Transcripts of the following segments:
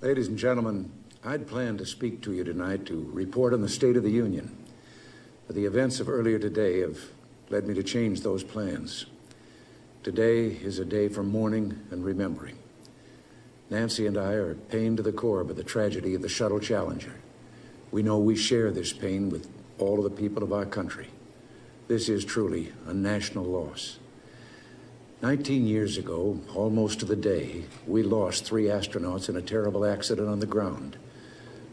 Ladies and gentlemen, I'd planned to speak to you tonight to report on the State of the Union. But the events of earlier today have led me to change those plans. Today is a day for mourning and remembering. Nancy and I are pained to the core by the tragedy of the Shuttle Challenger. We know we share this pain with all of the people of our country. This is truly a national loss. 19 years ago, almost to the day, we lost 3 astronauts in a terrible accident on the ground.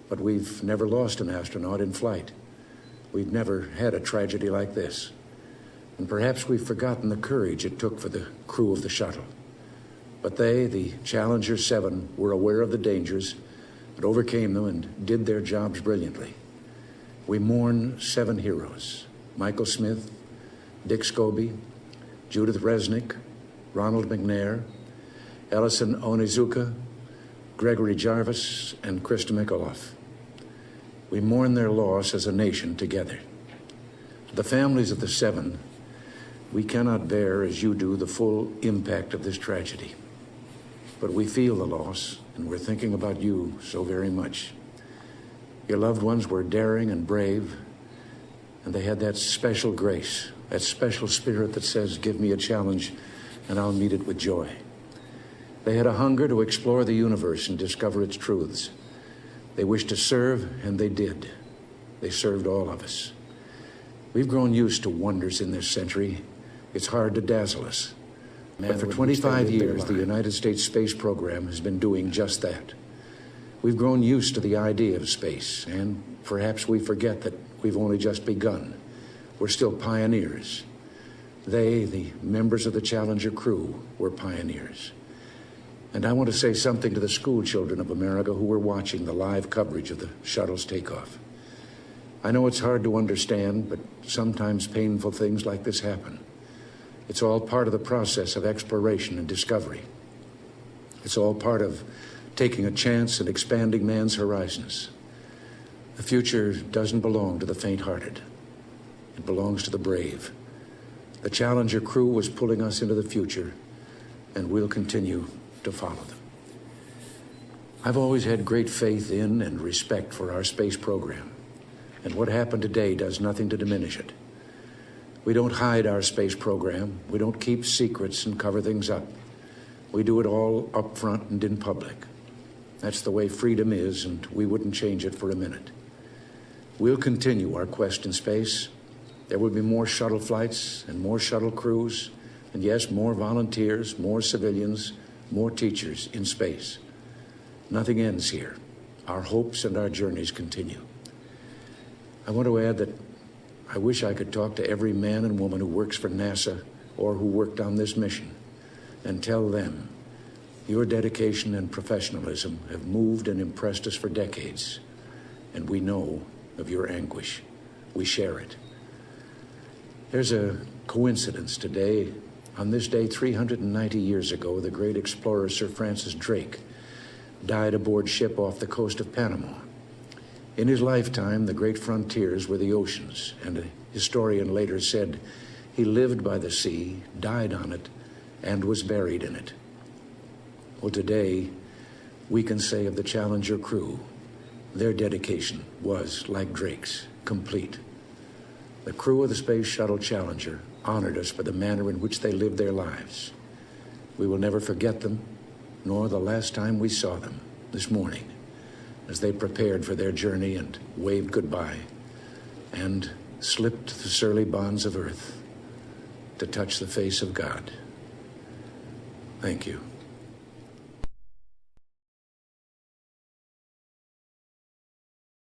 But we've never lost an astronaut in flight. We've never had a tragedy like this. And perhaps we've forgotten the courage it took for the crew of the shuttle. But they, the Challenger 7, were aware of the dangers and overcame them and did their jobs brilliantly. We mourn 7 heroes: Michael Smith, Dick Scobie, Judith Resnick, Ronald McNair, Ellison Onizuka, Gregory Jarvis, and Krista Mikaloff. We mourn their loss as a nation together. To the families of the 7, we cannot bear, as you do, the full impact of this tragedy. But we feel the loss, and we're thinking about you so very much. Your loved ones were daring and brave, and they had that special grace, that special spirit that says, "Give me a challenge, and I'll meet it with joy." They had a hunger to explore the universe and discover its truths. They wished to serve, and they did. They served all of us. We've grown used to wonders in this century. It's hard to dazzle us. But for 25 years, the United States space program has been doing just that. We've grown used to the idea of space, and perhaps we forget that we've only just begun. We're still pioneers. They, the members of the Challenger crew, were pioneers. And I want to say something to the school children of America who were watching the live coverage of the shuttle's takeoff. I know it's hard to understand, but sometimes painful things like this happen. It's all part of the process of exploration and discovery. It's all part of taking a chance and expanding man's horizons. The future doesn't belong to the faint-hearted. It belongs to the brave. The Challenger crew was pulling us into the future, and we'll continue to follow them. I've always had great faith in and respect for our space program, and what happened today does nothing to diminish it. We don't hide our space program. We don't keep secrets and cover things up. We do it all up front and in public. That's the way freedom is, and we wouldn't change it for a minute. We'll continue our quest in space. There will be more shuttle flights and more shuttle crews, and yes, more volunteers, more civilians, more teachers in space. Nothing ends here. Our hopes and our journeys continue. I want to add that I wish I could talk to every man and woman who works for NASA or who worked on this mission and tell them your dedication and professionalism have moved and impressed us for decades, and we know of your anguish. We share it. There's a coincidence today. On this day, 390 years ago, the great explorer Sir Francis Drake died aboard ship off the coast of Panama. In his lifetime, the great frontiers were the oceans, and a historian later said he lived by the sea, died on it, and was buried in it. Well, today, we can say of the Challenger crew, their dedication was, like Drake's, complete. The crew of the Space Shuttle Challenger honored us for the manner in which they lived their lives. We will never forget them, nor the last time we saw them, this morning, as they prepared for their journey and waved goodbye and slipped the surly bonds of earth to touch the face of God. Thank you.